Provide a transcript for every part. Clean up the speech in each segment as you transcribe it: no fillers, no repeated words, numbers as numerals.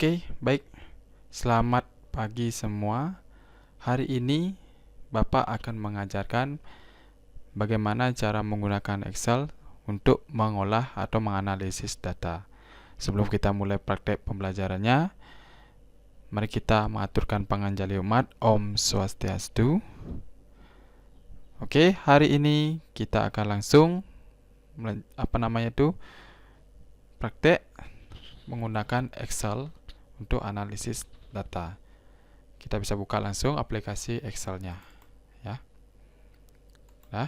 Oke, baik. Selamat pagi semua. Hari ini Bapak akan mengajarkan bagaimana cara menggunakan Excel untuk mengolah atau menganalisis data. Sebelum kita mulai praktek pembelajarannya, mari kita mengaturkan panganjali umat Om Swastiastu. Oke, hari ini kita akan langsung praktek menggunakan Excel untuk analisis data. Kita bisa buka langsung aplikasi Excel-nya, ya. Nah,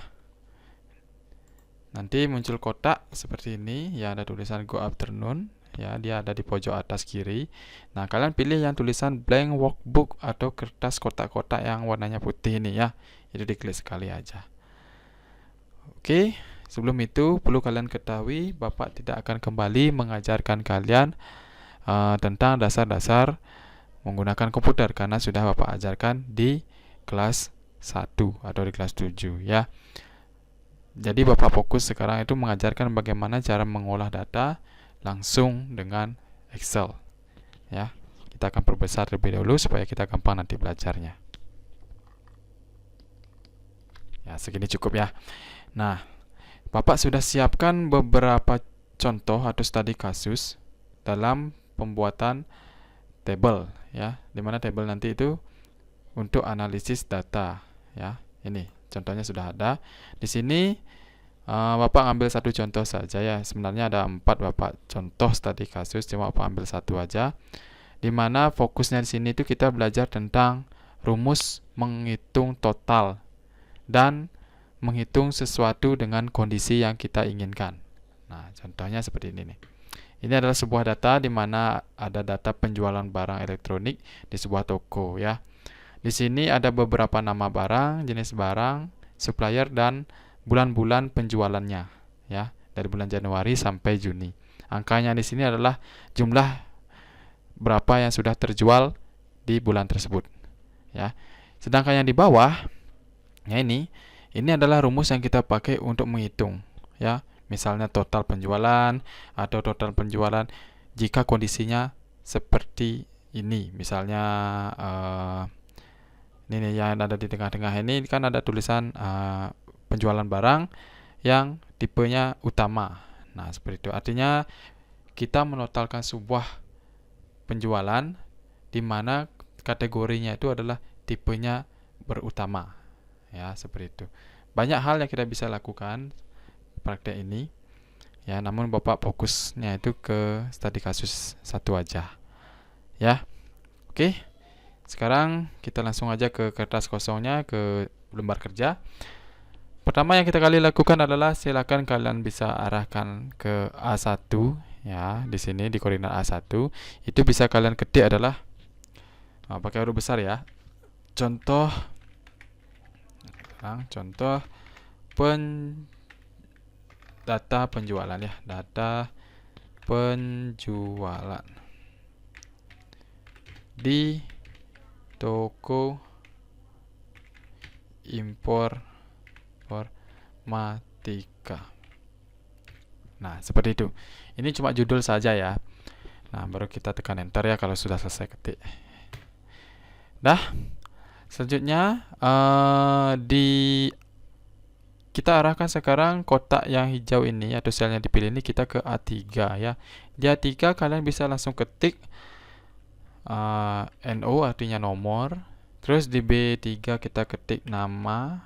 nanti muncul kotak seperti ini, ya, ada tulisan Go Afternoon, ya, dia ada di pojok atas kiri. Nah, kalian pilih yang tulisan blank workbook atau kertas kotak-kotak yang warnanya putih ini, ya. Itu diklik sekali aja. Oke, sebelum itu perlu kalian ketahui Bapak tidak akan kembali mengajarkan kalian tentang dasar-dasar menggunakan komputer karena sudah Bapak ajarkan di kelas 1 atau di kelas 7, ya. Jadi Bapak fokus sekarang itu mengajarkan bagaimana cara mengolah data langsung dengan Excel, ya. Kita akan perbesar terlebih dahulu supaya kita gampang nanti belajarnya. Ya, segini cukup ya. Nah, Bapak sudah siapkan beberapa contoh atau studi kasus dalam pembuatan tabel, ya, dimana tabel nanti itu untuk analisis data, ya. Ini contohnya sudah ada di sini. Bapak ambil satu contoh saja, ya. Sebenarnya ada 4 Bapak contoh studi kasus, cuma Bapak ambil satu aja, dimana fokusnya di sini itu kita belajar tentang rumus menghitung total dan menghitung sesuatu dengan kondisi yang kita inginkan. Nah, contohnya seperti ini nih. Ini adalah sebuah data di mana ada data penjualan barang elektronik di sebuah toko, ya. Di sini ada beberapa nama barang, jenis barang, supplier dan bulan-bulan penjualannya, ya, dari bulan Januari sampai Juni. Angkanya di sini adalah jumlah berapa yang sudah terjual di bulan tersebut, ya. Sedangkan yang di bawah, ya, ini adalah rumus yang kita pakai untuk menghitung, ya. Misalnya total penjualan atau total penjualan jika kondisinya seperti ini. Misalnya ini yang ada di tengah-tengah ini kan ada tulisan penjualan barang yang tipenya utama. Nah, seperti itu. Artinya kita menotalkan sebuah penjualan di mana kategorinya itu adalah tipenya berutama. Ya, seperti itu. Banyak hal yang kita bisa lakukan praktek ini, ya, namun Bapak fokusnya itu ke studi kasus satu aja, ya. Oke, sekarang kita langsung aja ke kertas kosongnya, ke lembar kerja. Pertama yang kita kali lakukan adalah silakan kalian bisa arahkan ke A1, ya, di sini di koordinat A1. Itu bisa kalian ketik adalah pakai huruf besar, ya. Contoh data penjualan, ya, data penjualan di toko informatika. Nah, seperti itu. Ini cuma judul saja, ya. Nah, baru kita tekan enter, ya, kalau sudah selesai ketik. Dah, selanjutnya kita arahkan sekarang kotak yang hijau ini atau sel yang dipilih ini kita ke A3, ya. Di A3 kalian bisa langsung ketik NO artinya nomor. Terus di B3 kita ketik nama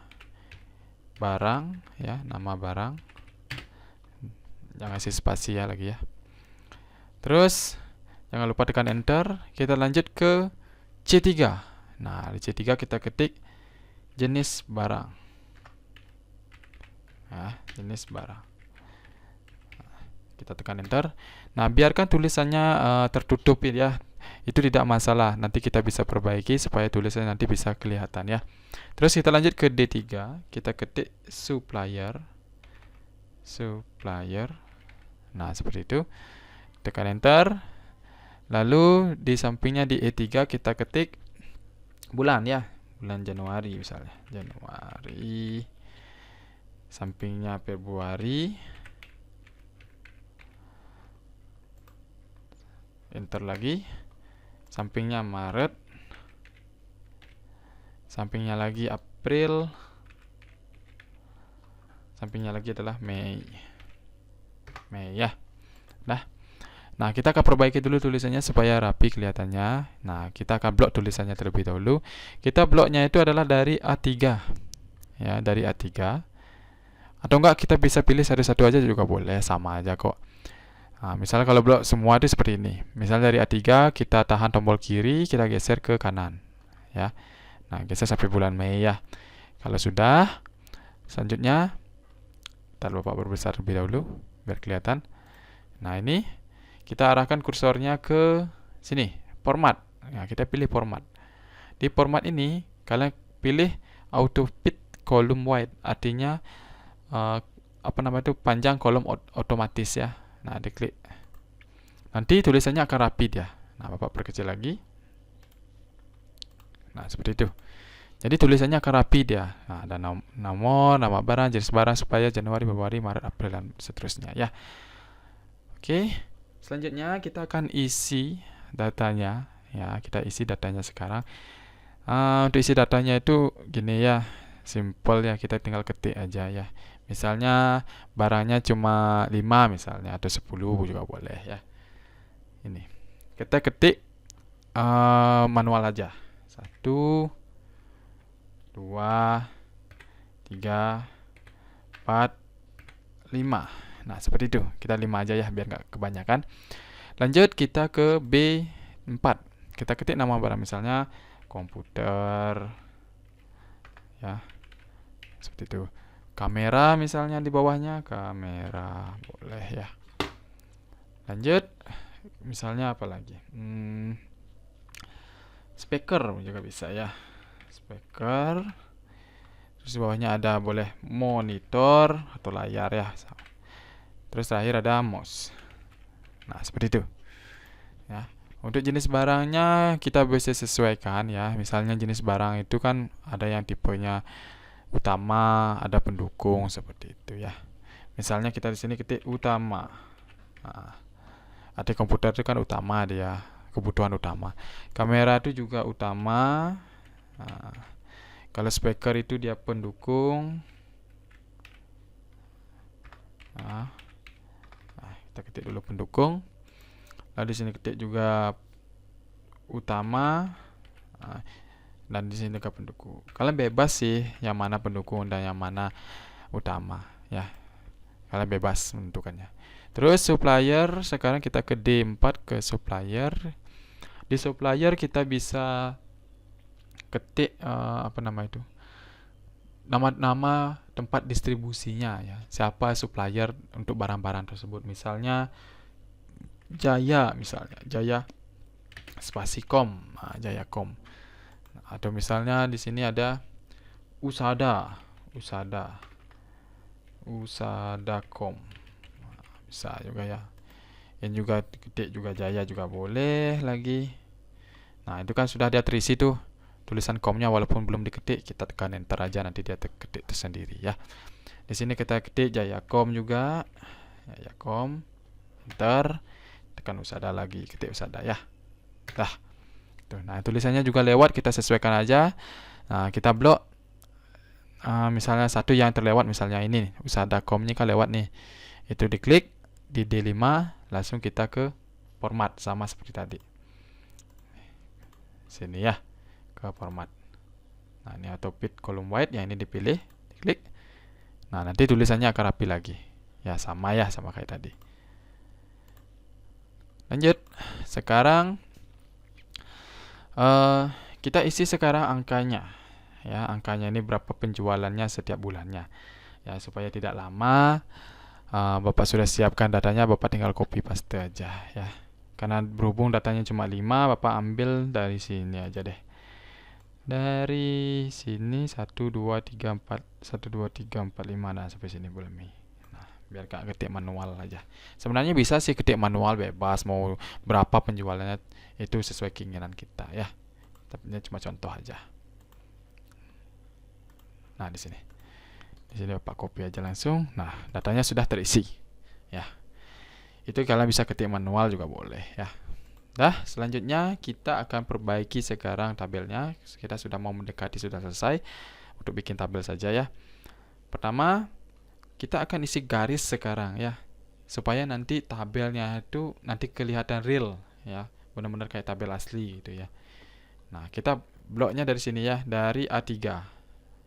barang, ya, nama barang. Jangan kasih spasi, ya, lagi, ya. Terus jangan lupa tekan enter. Kita lanjut ke C3. Nah, di C3 kita ketik jenis barang. Nah, jenis barang. Kita tekan enter. Nah, biarkan tulisannya tertutup, ya. Itu tidak masalah. Nanti kita bisa perbaiki supaya tulisannya nanti bisa kelihatan, ya. Terus kita lanjut ke D3. Kita ketik supplier. Nah, seperti itu. Tekan enter. Lalu di sampingnya di E3 kita ketik bulan, ya. Bulan Januari misalnya. Januari. Sampingnya Februari. Enter lagi. sampingnya Maret, sampingnya lagi April, sampingnya lagi adalah Mei ya. Nah, kita akan perbaiki dulu tulisannya supaya rapi kelihatannya. Nah, kita akan blok tulisannya terlebih dahulu. Kita bloknya itu adalah dari A3. Ya, dari A3. Atau enggak kita bisa pilih satu-satu aja juga boleh, sama aja kok. Nah, misalnya kalau blok semua itu seperti ini. Misalnya dari A3 kita tahan tombol kiri, kita geser ke kanan. Ya. Nah, geser sampai bulan Mei ya. Kalau sudah, selanjutnya kita Bapak perbesar lebih dahulu biar kelihatan. Nah, ini kita arahkan kursornya ke sini, format. Nah, kita pilih format. Di format ini, kalian pilih auto fit column wide, artinya panjang kolom otomatis ya. Nah, diklik. Nanti tulisannya akan rapi dia. Nah, Bapak perkecil lagi. Nah, seperti itu. Jadi tulisannya akan rapi dia. Nah, ada nomor, nama barang, jenis barang supaya Januari, Februari, Maret, April dan seterusnya ya. Oke. Selanjutnya kita akan isi datanya ya, kita isi datanya sekarang. Untuk isi datanya itu gini ya, simple ya, kita tinggal ketik aja ya. Misalnya barangnya cuma 5 misalnya, atau 10 juga boleh ya. Ini kita ketik manual aja. 1, 2, 3, 4, 5. Nah, seperti itu. Kita 5 aja ya, biar nggak kebanyakan. Lanjut, kita ke B4. Kita ketik nama barang, misalnya komputer. Ya, seperti itu. Kamera misalnya di bawahnya, kamera. Boleh ya. Lanjut, misalnya apa lagi? Speaker juga bisa ya. Speaker. Terus di bawahnya ada boleh monitor atau layar ya. Terus terakhir ada mouse. Nah, seperti itu. Ya. Untuk jenis barangnya kita bisa sesuaikan ya. Misalnya jenis barang itu kan ada yang tipenya utama, ada pendukung seperti itu ya. Misalnya kita di sini ketik utama. Nah, ada komputer itu kan utama dia, kebutuhan utama. Kamera itu juga utama. Nah, kalau speaker itu dia pendukung. Nah, kita ketik dulu pendukung. Lalu di sini ketik juga utama. Dan di sini ke pendukung. Kalian bebas sih yang mana pendukung dan yang mana utama ya. Kalian bebas menentukannya. Terus supplier, sekarang kita ke D4 ke supplier. Di supplier kita bisa ketik nama tempat distribusinya ya. Siapa supplier untuk barang-barang tersebut. Misalnya Jaya, Jaya Spasikom, Jayacom. Atau misalnya di sini ada Usadacom. Bisa juga ya. Yang juga ketik juga Jaya juga boleh lagi. Nah, itu kan sudah dia terisi tuh tulisan komnya, walaupun belum diketik, kita tekan enter aja, nanti dia ketik tersendiri ya. Di sini kita ketik Jayacom juga. Jayacom. Enter. Tekan Usada lagi, ketik Usada ya. Nah, tulisannya juga lewat, kita sesuaikan aja. Nah, kita blok. Misalnya satu yang terlewat, misalnya ini Usadacom-nya kan lewat nih. Itu diklik di D5, langsung kita ke format sama seperti tadi. Sini ya, ke format. Nah, ini auto fit column wide, yang ini dipilih, diklik. Nah, nanti tulisannya akan rapi lagi. Ya, sama kayak tadi. Lanjut. Sekarang kita isi sekarang angkanya. Ya, angkanya ini berapa penjualannya setiap bulannya. Ya, supaya tidak lama, Bapak sudah siapkan datanya, Bapak tinggal copy paste aja ya. Karena berhubung datanya cuma 5, Bapak ambil dari sini aja deh. Dari sini 1 2 3 4 5 nah sampai sini boleh. Nah, biar gak ketik manual aja. Sebenarnya bisa sih ketik manual, bebas mau berapa penjualannya, itu sesuai keinginan kita ya. Tapi ini cuma contoh aja. Nah, di sini Bapak copy aja langsung. Nah, datanya sudah terisi ya. Itu kalian bisa ketik manual juga boleh ya. Selanjutnya kita akan perbaiki sekarang tabelnya. Kita sudah mau mendekati, sudah selesai untuk bikin tabel saja ya. Pertama, kita akan isi garis sekarang ya, supaya nanti tabelnya itu nanti kelihatan real ya, benar-benar kayak tabel asli gitu ya. Nah, kita bloknya dari sini ya, dari A3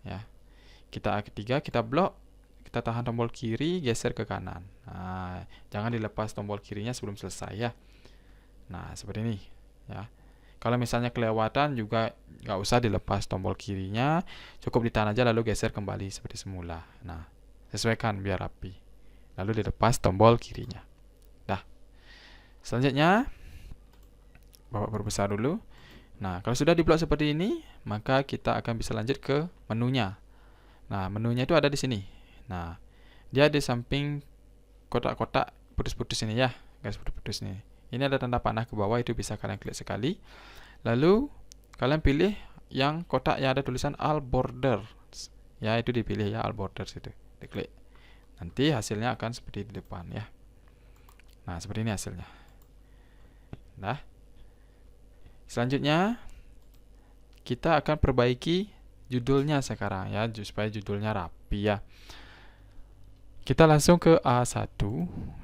ya. Kita A3, kita blok, kita tahan tombol kiri, geser ke kanan. Nah, jangan dilepas tombol kirinya sebelum selesai ya. Nah, seperti ini ya. Kalau misalnya kelewatan juga nggak usah dilepas tombol kirinya, cukup ditahan aja lalu geser kembali seperti semula. Nah, sesuaikan biar rapi. Lalu dilepas tombol kirinya. Selanjutnya Bapak perbesar dulu. Nah, kalau sudah diblok seperti ini, maka kita akan bisa lanjut ke menunya. Nah, menunya itu ada di sini. Nah, dia di samping kotak-kotak putus-putus ini ya, garis putus-putus ini. Ini ada tanda panah ke bawah, itu bisa kalian klik sekali. Lalu kalian pilih yang kotak yang ada tulisan all borders. Ya, itu dipilih ya, all borders itu. Diklik. Nanti hasilnya akan seperti di depan ya. Nah, seperti ini hasilnya. Nah, selanjutnya kita akan perbaiki judulnya sekarang ya, supaya judulnya rapi ya. Kita langsung ke A1.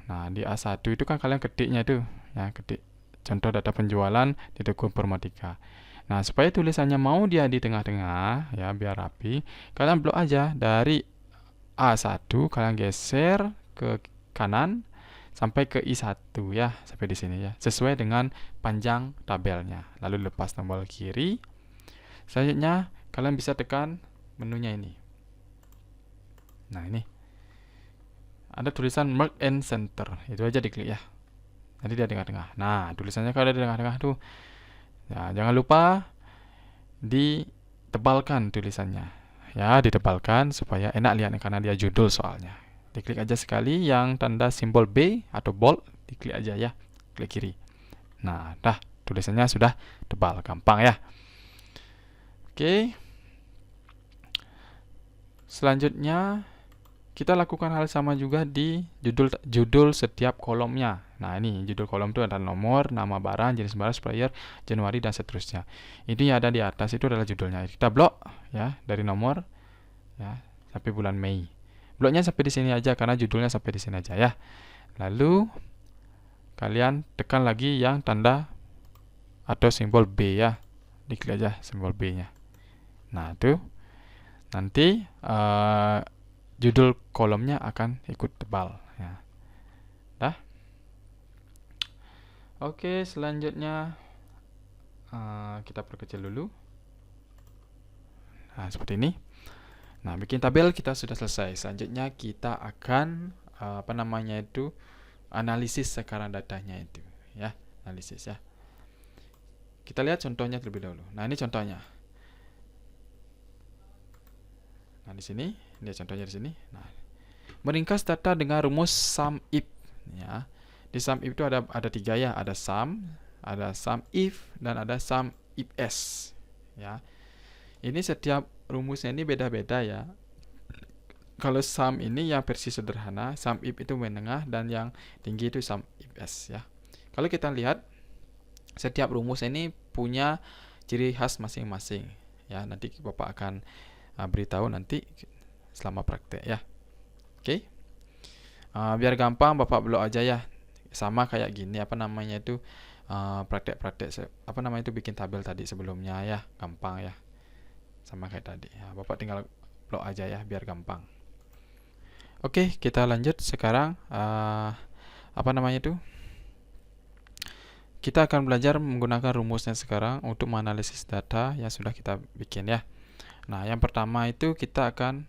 Nah, di A1 itu kan kalian ketiknya tuh ya, ketik contoh data penjualan di Teguh Informatika. Nah, supaya tulisannya mau dia di tengah-tengah ya, biar rapi, kalian blok aja dari A1, kalian geser ke kanan sampai ke I1 ya, sampai di sini ya, sesuai dengan panjang tabelnya. Lalu lepas tombol kiri. Selanjutnya kalian bisa tekan menunya ini. Nah, ini ada tulisan Merge and Center, itu aja diklik ya. Nanti dia di tengah-tengah. Nah, tulisannya kalau ada di tengah-tengah tuh. Nah, jangan lupa ditebalkan tulisannya. Ya, ditebalkan supaya enak lihat karena dia judul soalnya. Diklik aja sekali yang tanda simbol B atau bold, diklik aja ya. Klik kiri. Nah, tulisannya sudah tebal, gampang ya. Oke. Selanjutnya kita lakukan hal sama juga di judul setiap kolomnya. Nah, ini judul kolom itu ada nomor, nama barang, jenis barang, supplier, Januari, dan seterusnya. Ini yang ada di atas itu adalah judulnya. Kita blok ya dari nomor ya sampai bulan Mei. Bloknya sampai di sini aja karena judulnya sampai di sini aja ya. Lalu kalian tekan lagi yang tanda atau simbol B ya. Diklik aja simbol B-nya. Nah, itu nanti judul kolomnya akan ikut tebal ya. Oke, selanjutnya kita perkecil dulu. Nah, seperti ini. Nah, bikin tabel kita sudah selesai. Selanjutnya kita akan analisis sekarang datanya itu ya, analisis ya. Kita lihat contohnya terlebih dahulu. Nah, ini contohnya. Nah, di sini, ini contohnya di sini. Nah, meringkas data dengan rumus sum if ya. Di sum if itu ada 3 ya, ada sum if, dan ada sum if s ya. Ini setiap rumusnya ini beda-beda ya. Kalau sum ini yang versi sederhana, sum if itu menengah, dan yang tinggi itu sum if s ya. Kalau kita lihat setiap rumus ini punya ciri khas masing-masing ya. Nanti Bapak akan beritahu nanti selama praktek ya. Oke. Biar gampang Bapak blok aja ya. Sama kayak gini praktek-praktek bikin tabel tadi sebelumnya ya, gampang ya. Sama kayak tadi ya. Bapak tinggal blok aja ya biar gampang. Oke, kita lanjut sekarang kita akan belajar menggunakan rumusnya sekarang untuk menganalisis data yang sudah kita bikin ya. Nah, yang pertama itu kita akan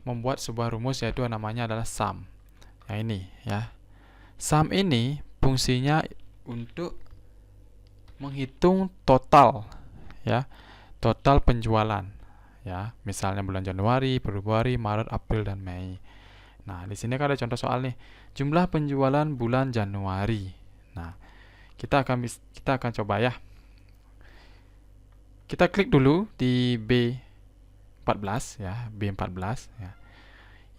membuat sebuah rumus, yaitu namanya adalah sum. Yang ini ya. Sum ini fungsinya untuk menghitung total ya, total penjualan ya. Misalnya bulan Januari, Februari, Maret, April, dan Mei. Nah, di sini kan ada contoh soal nih. Jumlah penjualan bulan Januari. Nah, kita akan coba ya. Kita klik dulu di B14 ya, B14 ya.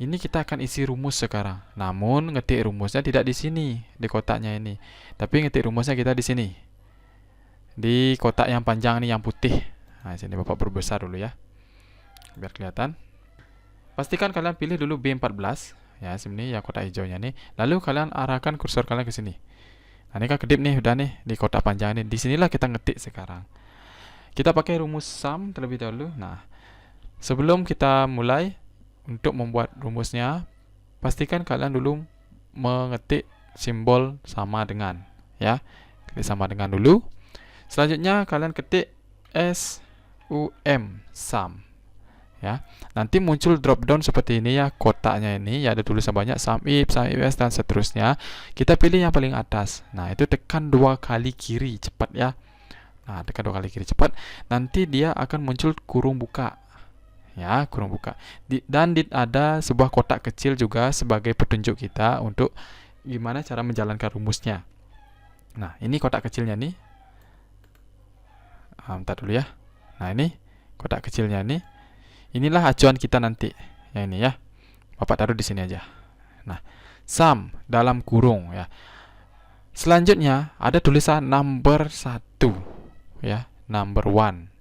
Ini kita akan isi rumus sekarang. Namun ngetik rumusnya tidak di sini, di kotaknya ini. Tapi ngetik rumusnya kita di sini. Di kotak yang panjang nih, yang putih. Nah, sini Bapak perbesar dulu ya, biar kelihatan. Pastikan kalian pilih dulu B14 ya, sini ya kotak hijaunya nih. Lalu kalian arahkan kursor kalian ke sini. Nah, ini kan kedip nih, udah nih di kotak panjang ini. Di sinilah kita ngetik sekarang. Kita pakai rumus sum terlebih dahulu. Nah, sebelum kita mulai untuk membuat rumusnya, pastikan kalian dulu mengetik simbol sama dengan ya. Klik sama dengan dulu. Selanjutnya kalian ketik sum ya. Nanti muncul drop down seperti ini ya, kotaknya ini ya, ada tulisan banyak sum if dan seterusnya. Kita pilih yang paling atas. Nah, itu tekan 2 kali kiri cepat ya. Nah, tekan 2 kali kiri cepat. Nanti dia akan muncul kurung buka. Ya, kurung buka. Dan ada sebuah kotak kecil juga sebagai petunjuk kita untuk gimana cara menjalankan rumusnya. Nah, ini kotak kecilnya nih. Bentar dulu ya. Nah, ini kotak kecilnya nih. Inilah acuan kita nanti. Yang ini ya. Bapak taruh di sini aja. Nah, sum dalam kurung ya. Selanjutnya ada tulisan number 1 ya, number 1.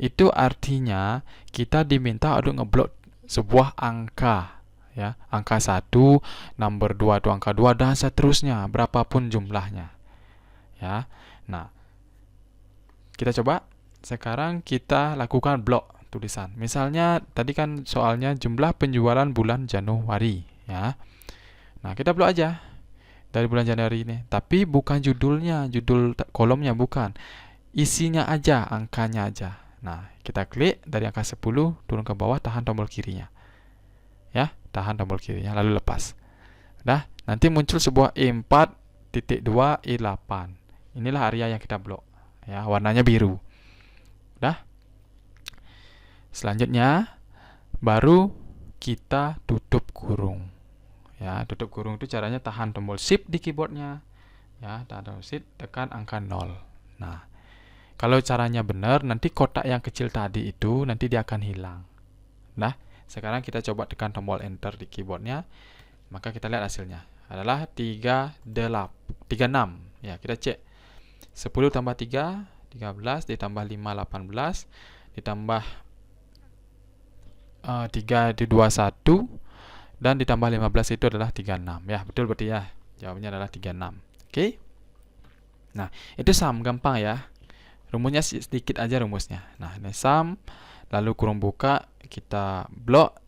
Itu artinya kita diminta untuk ngeblok sebuah angka ya, angka 1, number 2 itu angka 2 dan seterusnya, berapapun jumlahnya. Ya. Nah, kita coba sekarang kita lakukan blok tulisan. Misalnya tadi kan soalnya jumlah penjualan bulan Januari ya. Nah, kita blok aja dari bulan Januari ini, tapi bukan judulnya, judul kolomnya bukan. Isinya aja, angkanya aja. Nah, kita klik dari angka 10 turun ke bawah, tahan tombol kirinya. Ya, tahan tombol kirinya lalu lepas. Dah, nanti muncul sebuah E4.2 E8. Inilah area yang kita blok. Ya, warnanya biru. Dah. Selanjutnya baru kita tutup kurung. Ya, tutup kurung itu caranya tahan tombol shift di keyboardnya. Ya, tahan tombol shift, tekan angka 0. Nah, kalau caranya benar, nanti kotak yang kecil tadi itu nanti dia akan hilang. Nah, sekarang kita coba tekan tombol enter di keyboardnya. Maka kita lihat hasilnya adalah 36. Ya, kita cek. 10 tambah 3, 13, ditambah 5, 18, ditambah 3 di 21, dan ditambah 15 itu adalah 36. Ya, betul berarti ya. Jawabannya adalah 36. Oke. Nah, itu sum, gampang ya. Rumusnya sedikit aja rumusnya. Nah, ini sum, lalu kurung buka, kita blok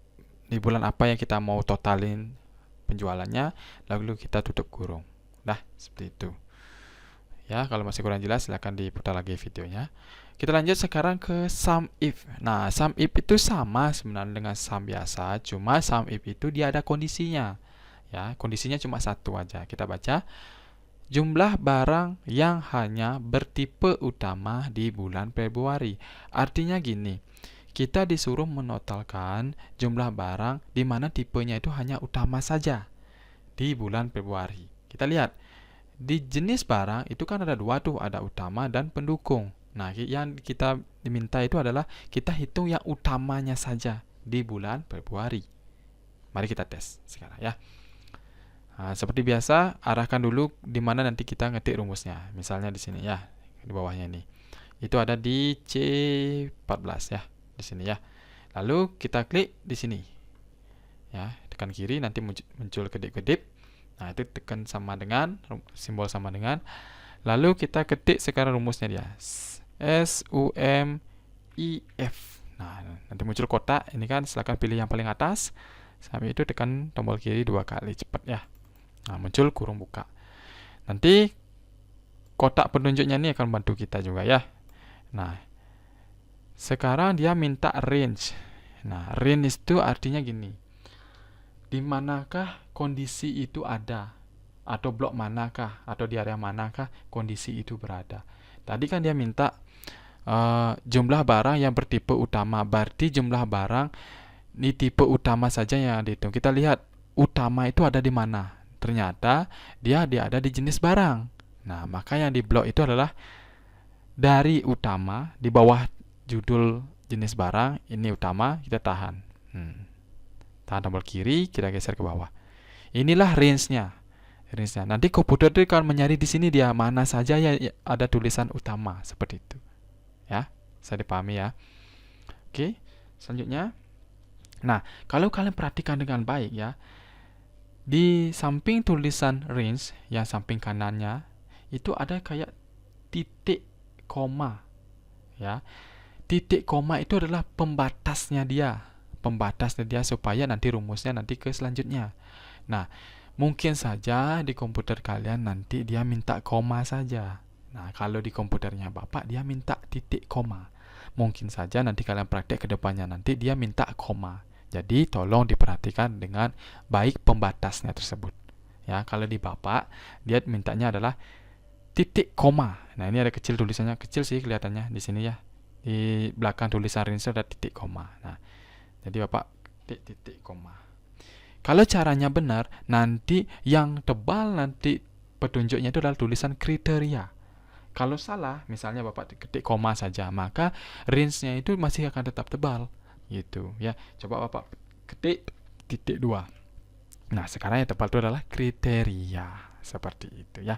di bulan apa yang kita mau totalin penjualannya, lalu kita tutup kurung. Nah, seperti itu. Ya, kalau masih kurang jelas silahkan diputar lagi videonya. Kita lanjut sekarang ke sum if. Nah, sum if itu sama sebenarnya dengan sum biasa, cuma sum if itu dia ada kondisinya. Ya, kondisinya cuma satu aja. Kita baca. Jumlah barang yang hanya bertipe utama di bulan Februari. Artinya gini, kita disuruh menotalkan jumlah barang di mana tipenya itu hanya utama saja di bulan Februari. Kita lihat, di jenis barang itu kan ada 2 tuh, ada utama dan pendukung. Nah, yang kita diminta itu adalah kita hitung yang utamanya saja di bulan Februari. Mari kita tes sekarang ya. Nah, seperti biasa, arahkan dulu di mana nanti kita ngetik rumusnya. Misalnya di sini ya, di bawahnya ini. Itu ada di C14 ya, di sini ya. Lalu kita klik di sini. Ya, tekan kiri nanti muncul kedip-kedip. Nah, itu tekan sama dengan simbol sama dengan. Lalu kita ketik sekarang rumusnya dia. SUMIF. Nah, nanti muncul kotak. Ini kan silakan pilih yang paling atas. Sampai itu tekan tombol kiri 2 kali cepat ya. Nah, muncul kurung buka. Nanti kotak penunjuknya ini akan bantu kita juga ya. Nah, sekarang dia minta range. Nah, range itu artinya gini. Di manakah kondisi itu ada? Atau blok manakah? Atau di area manakah kondisi itu berada? Tadi kan dia minta jumlah barang yang bertipe utama. Berarti jumlah barang di tipe utama saja yang dihitung. Kita lihat utama itu ada di mana. Ternyata dia ada di jenis barang. Nah, maka yang di blok itu adalah dari utama, di bawah judul jenis barang, ini utama, kita tahan. Tahan tombol kiri, kita geser ke bawah. Inilah range-nya. Nanti komputer itu akan mencari di sini dia mana saja yang ada tulisan utama seperti itu. Ya, saya dipahami ya. Oke, selanjutnya. Nah, kalau kalian perhatikan dengan baik ya, di samping tulisan range yang samping kanannya itu ada kayak titik koma. Ya, titik koma itu adalah pembatasnya dia supaya nanti rumusnya nanti ke selanjutnya. Nah, mungkin saja di komputer kalian nanti dia minta koma saja. Nah, kalau di komputernya Bapak dia minta titik koma. Mungkin saja nanti kalian praktek ke depannya nanti dia minta koma. Jadi tolong diperhatikan dengan baik pembatasnya tersebut. Ya, kalau di Bapak dia mintanya adalah titik koma. Nah, ini ada kecil tulisannya, kecil sih kelihatannya di sini ya. Di belakang tulisan range ada titik koma. Nah, jadi Bapak titik koma. Kalau caranya benar, nanti yang tebal nanti petunjuknya itu adalah tulisan kriteria. Kalau salah, misalnya Bapak ketik koma saja, maka range-nya itu masih akan tetap tebal. Gitu ya. Coba Bapak ketik titik 2. Nah, sekarang yang tebal itu adalah kriteria. Seperti itu ya.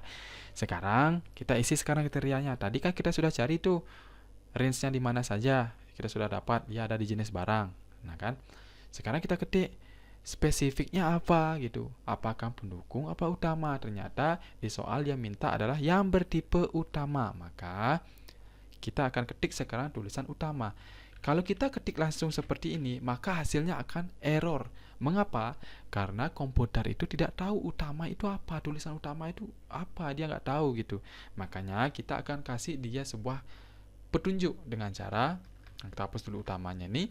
Sekarang kita isi kriterianya. Tadi kan kita sudah cari tuh range-nya di mana saja. Kita sudah dapat dia ada di jenis barang. Nah kan. Sekarang kita ketik spesifiknya apa gitu. Apakah pendukung apa utama? Ternyata di soal yang minta adalah yang bertipe utama. Maka kita akan ketik sekarang tulisan utama. Kalau kita ketik langsung seperti ini, maka hasilnya akan error. Mengapa? Karena komputer itu tidak tahu utama itu apa, tulisan utama itu apa, dia nggak tahu gitu. Makanya kita akan kasih dia sebuah petunjuk dengan cara, kita hapus dulu utamanya nih.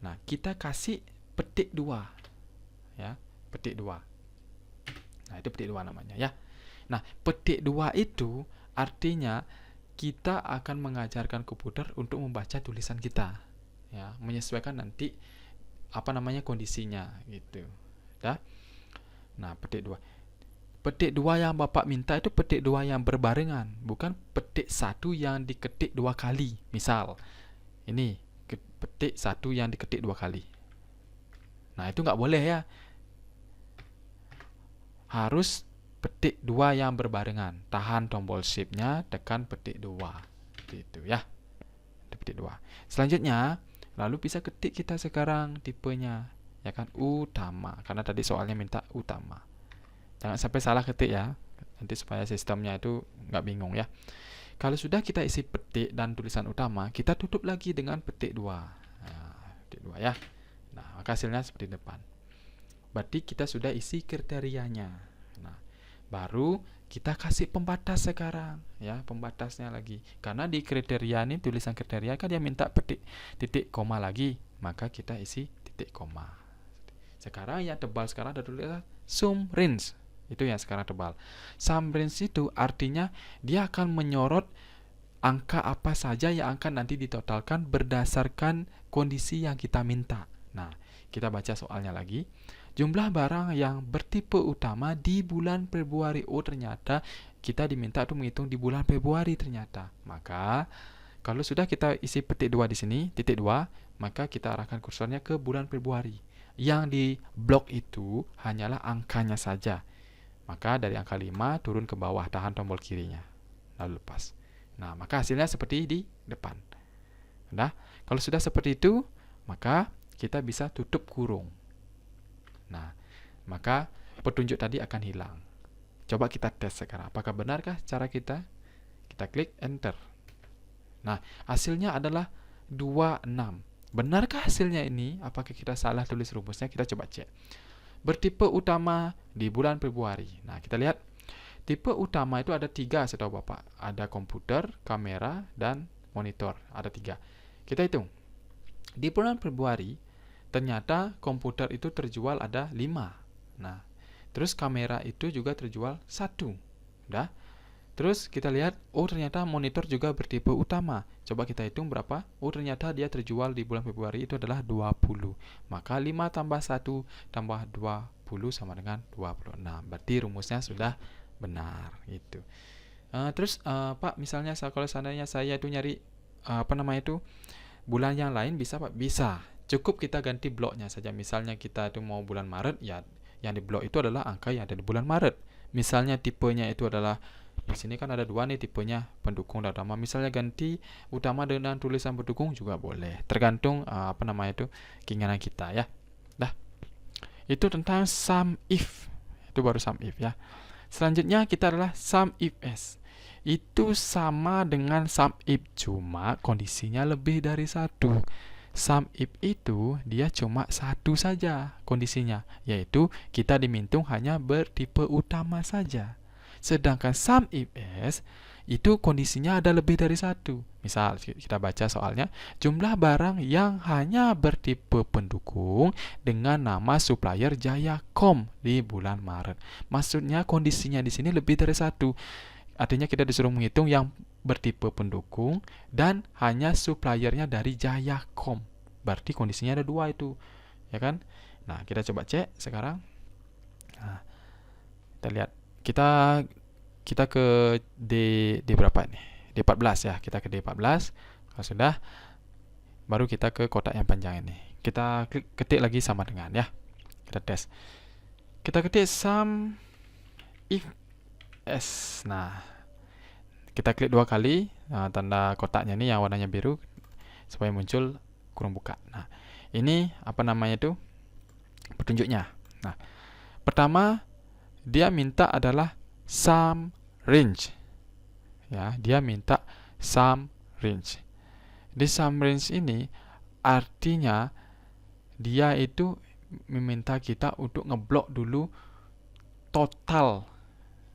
Nah, kita kasih petik 2. Ya, petik 2. Nah, itu petik 2 namanya ya. Nah, petik 2 itu artinya kita akan mengajarkan komputer untuk membaca tulisan kita. Ya, menyesuaikan nanti kondisinya gitu. Dah. Nah, petik 2. Petik 2 yang Bapak minta itu petik 2 yang berbarengan, bukan petik 1 yang diketik 2 kali. Misal, ini petik 1 yang diketik 2 kali. Nah, itu nggak boleh ya. Harus petik 2 yang berbarengan. Tahan tombol shift-nya, tekan petik 2. Gitu ya. Petik 2. Selanjutnya, lalu bisa ketik kita sekarang tipenya, ya kan, utama. Karena tadi soalnya minta utama. Jangan sampai salah ketik ya. Nanti supaya sistemnya itu nggak bingung ya. Kalau sudah kita isi petik dan tulisan utama, kita tutup lagi dengan petik 2. Nah, petik 2 ya. Nah, maka hasilnya seperti depan. Berarti kita sudah isi kriterianya. Nah, baru kita kasih pembatas sekarang, ya, pembatasnya lagi. Karena di kriteria ini tulisan kriteria kan dia minta petik titik koma lagi, maka kita isi titik koma. Sekarang yang tebal sekarang ada tulisan sum range. Itu yang sekarang tebal. Sum range itu artinya dia akan menyorot angka apa saja yang akan nanti ditotalkan berdasarkan kondisi yang kita minta. Nah, kita baca soalnya lagi. Jumlah barang yang bertipe utama di bulan Februari. Oh, ternyata kita diminta untuk menghitung di bulan Februari ternyata. Maka kalau sudah kita isi petik 2 di sini, titik 2, maka kita arahkan kursornya ke bulan Februari. Yang di blok itu hanyalah angkanya saja. Maka dari angka 5 turun ke bawah, tahan tombol kirinya. Lalu lepas. Nah, maka hasilnya seperti di depan. Nah, kalau sudah seperti itu, maka kita bisa tutup kurung. Nah, maka petunjuk tadi akan hilang. Coba kita tes sekarang. Apakah benarkah cara kita? Kita klik enter. Nah, hasilnya adalah 26. Benarkah hasilnya ini? Apakah kita salah tulis rumusnya? Kita coba cek. Bertipe utama di bulan Februari. Nah, kita lihat. Tipe utama itu ada 3 setahu Bapak. Ada komputer, kamera, dan monitor. Ada 3. Kita hitung. Di bulan Februari, ternyata komputer itu terjual ada 5. Nah, terus kamera itu juga terjual 1. Udah. Terus kita lihat, oh ternyata monitor juga bertipe utama. Coba kita hitung berapa? Oh ternyata dia terjual di bulan Februari itu adalah 20. Maka 5 tambah 1 tambah 20 sama dengan 26. Berarti rumusnya sudah benar. Gitu. Terus Pak, misalnya kalau seandainya saya itu nyari bulan yang lain bisa Pak? Bisa. Cukup kita ganti bloknya saja. Misalnya kita itu mau bulan Maret, ya yang di blok itu adalah angka yang ada di bulan Maret. Misalnya tipenya itu adalah, di sini kan ada dua nih tipenya, pendukung dan utama. Misalnya ganti utama dengan tulisan pendukung juga boleh. Tergantung keinginan kita ya. Dah. Itu tentang sum if. Itu baru sum if ya. Selanjutnya kita adalah sum if s. Itu sama dengan sum if, cuma kondisinya lebih dari satu. Sum if itu dia cuma satu saja kondisinya, yaitu kita dimintung hanya bertipe utama saja. Sedangkan sum if s itu kondisinya ada lebih dari satu. Misal kita baca soalnya, jumlah barang yang hanya bertipe pendukung dengan nama supplier Jayacom di bulan Maret. Maksudnya kondisinya di sini lebih dari satu. Artinya kita disuruh menghitung yang bertipe pendukung dan hanya suppliernya dari Jayacom. Berarti kondisinya ada dua itu, ya kan? Nah, kita coba cek sekarang. Nah, kita lihat. Kita ke D berapa nih? D14 ya. Kita ke D14. Kalau sudah, baru kita ke kotak yang panjang ini. Kita ketik lagi sama dengan ya. Kita tes. Kita ketik sum if S. Nah, kita klik 2 kali tanda kotaknya ini yang warnanya biru supaya muncul kurung buka. Nah, ini petunjuknya. Nah, pertama dia minta adalah sum range. Ya, dia minta sum range. Di sum range ini artinya dia itu meminta kita untuk ngeblok dulu total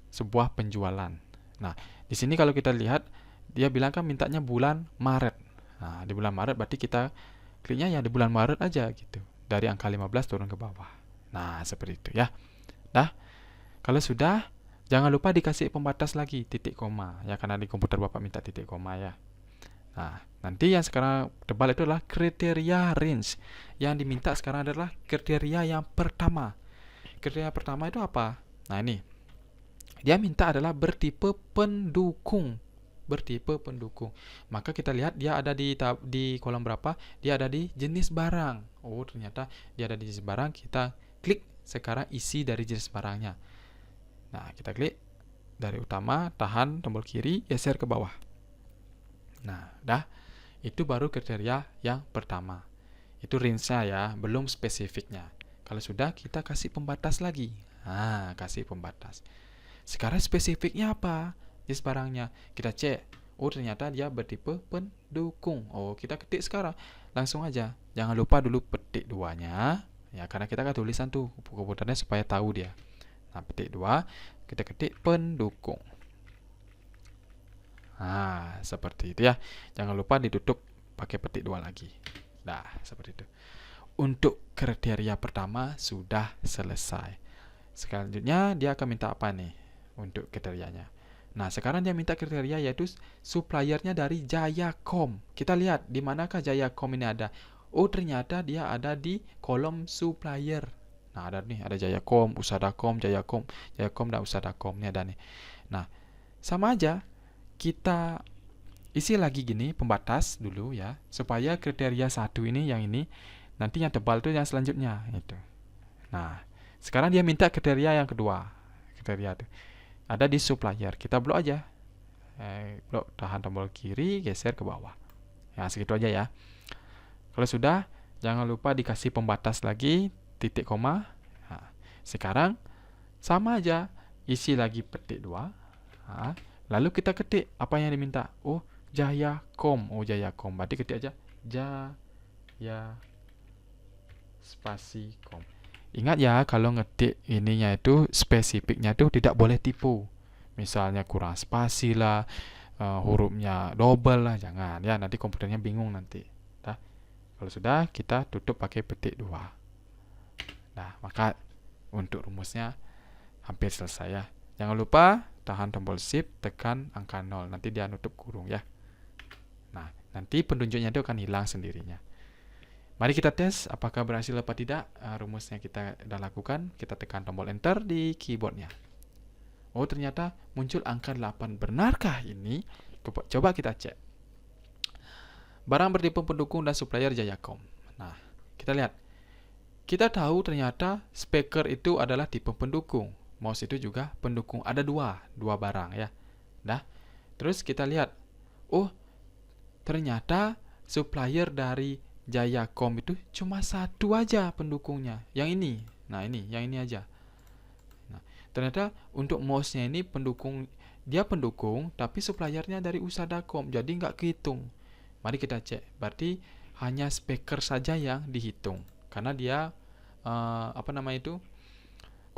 sebuah penjualan. Nah, di sini kalau kita lihat, dia bilang kan mintanya bulan Maret. Nah, di bulan Maret berarti kita kliknya yang di bulan Maret aja gitu. Dari angka 15 turun ke bawah. Nah, seperti itu ya. Nah, kalau sudah, jangan lupa dikasih pembatas lagi, titik koma. Ya, karena di komputer Bapak minta titik koma ya. Nah, nanti yang sekarang tebal itu adalah kriteria range. Yang diminta sekarang adalah kriteria yang pertama. Kriteria pertama itu apa? Nah, ini. Dia minta adalah bertipe pendukung. Bertipe pendukung. Maka kita lihat dia ada di kolom berapa? Dia ada di jenis barang. Oh, ternyata dia ada di jenis barang. Kita klik sekarang isi dari jenis barangnya. Nah, kita klik dari utama, tahan tombol kiri, geser ke bawah. Nah, dah. Itu baru kriteria yang pertama. Itu range-nya ya, belum spesifiknya. Kalau sudah, kita kasih pembatas lagi. Nah, kasih pembatas. Sekarang spesifiknya apa? Jenis barangnya. Kita cek. Oh, ternyata dia bertipe pendukung. Oh, kita ketik sekarang. Langsung aja. Jangan lupa dulu petik 2-nya. Ya, karena kita kan tulisan tuh komputernya supaya tahu dia. Nah, petik 2. Kita ketik pendukung. Nah, seperti itu ya. Jangan lupa ditutup pakai petik 2 lagi. Nah, seperti itu. Untuk kriteria pertama sudah selesai. Selanjutnya dia akan minta apa nih untuk kriterianya. Nah, sekarang dia minta kriteria yaitu suppliernya dari Jayacom. Kita lihat di manakah Jayacom ini ada. Oh, ternyata dia ada di kolom supplier. Nah, ada nih, ada Jayacom, Usadacom, Jayacom dan Usadacom. Ini ada nih. Nah, sama aja kita isi lagi gini pembatas dulu ya, supaya kriteria 1 ini yang ini, nanti yang tebal itu yang selanjutnya itu. Nah, sekarang dia minta kriteria yang kedua. Kriteria itu ada di supplier. Kita blok aja. Blok, tahan tombol kiri, geser ke bawah. Ya, segitu aja ya. Kalau sudah, jangan lupa dikasih pembatas lagi, titik koma. Nah, sekarang sama aja, isi lagi petik 2. Nah, lalu kita ketik apa yang diminta. Oh, Jayacom. Oh, Jayacom. Berarti ketik aja Jaya spasi com. Ingat ya, kalau ngetik ininya itu spesifiknya itu tidak boleh tipu. Misalnya kurang spasi lah, hurufnya double lah, jangan ya, nanti komputernya bingung nanti. Nah, kalau sudah, kita tutup pakai petik 2. Nah, maka untuk rumusnya hampir selesai ya. Jangan lupa tahan tombol shift, tekan angka 0, nanti dia nutup kurung ya. Nah, nanti penunjuknya itu akan hilang sendirinya. Mari kita tes apakah berhasil apa tidak. Rumusnya kita sudah lakukan. Kita tekan tombol enter di keyboardnya. Oh, ternyata muncul angka 8. Benarkah ini? Coba kita cek. Barang bertipe pendukung dan supplier Jayacom. Nah, Kita lihat. Kita tahu ternyata speaker itu adalah tipe pendukung. Mouse itu juga pendukung. Ada dua barang ya. Dah. Terus kita lihat. Oh, ternyata supplier dari Jayacom itu cuma satu aja pendukungnya. Yang ini. Nah, yang ini aja. Nah, ternyata untuk mouse-nya ini dia pendukung, tapi suppliernya dari Usadacom, jadi nggak kehitung. Mari kita cek. Berarti hanya speaker saja yang dihitung, karena dia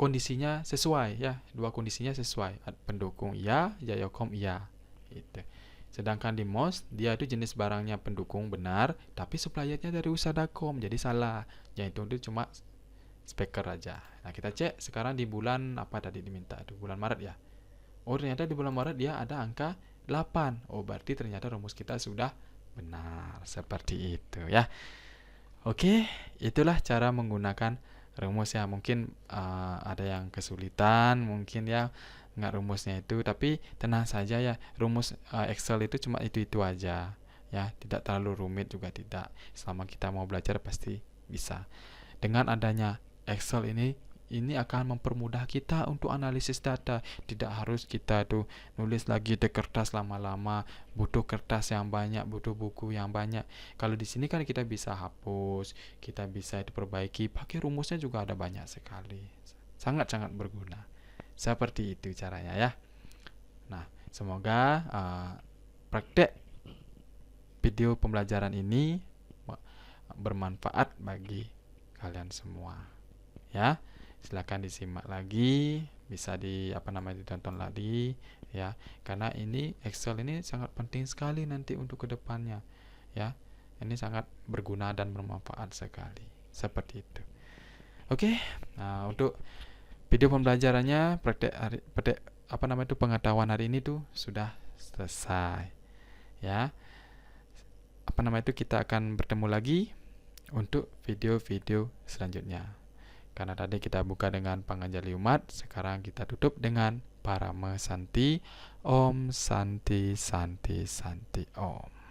kondisinya sesuai ya, dua kondisinya sesuai. Pendukung iya, Jayacom iya. Gitu. Sedangkan di mouse dia itu jenis barangnya pendukung benar, tapi suppliernya dari Usadacom, jadi salah. Yang itu cuma speaker aja. Nah, kita cek sekarang di bulan apa tadi diminta? Itu bulan Maret ya. Oh, ternyata di bulan Maret dia ada angka 8. Oh, berarti ternyata rumus kita sudah benar. Seperti itu ya. Oke, itulah cara menggunakan rumus ya. Mungkin ada yang kesulitan, mungkin ya nggak rumusnya itu. Tapi tenang saja ya, rumus Excel itu cuma itu aja. Ya, tidak terlalu rumit juga tidak. Selama kita mau belajar pasti bisa. Dengan adanya Excel ini akan mempermudah kita untuk analisis data. Tidak harus kita tuh nulis lagi di kertas lama-lama, butuh kertas yang banyak, butuh buku yang banyak. Kalau di sini kan kita bisa hapus, kita bisa diperbaiki, pakai rumusnya juga ada banyak sekali. Sangat-sangat berguna. Seperti itu caranya ya. Nah, semoga praktek video pembelajaran ini bermanfaat bagi kalian semua. Ya. Silakan disimak lagi, bisa ditonton lagi ya, karena ini Excel ini sangat penting sekali nanti untuk kedepannya ya. Ini sangat berguna dan bermanfaat sekali, seperti itu. Oke. Nah, untuk video pembelajarannya pengetahuan hari ini tuh sudah selesai ya. Kita akan bertemu lagi untuk video-video selanjutnya. Karena tadi kita buka dengan Panganjali Umat, sekarang kita tutup dengan Parama Santi. Om Santi Santi Santi Om.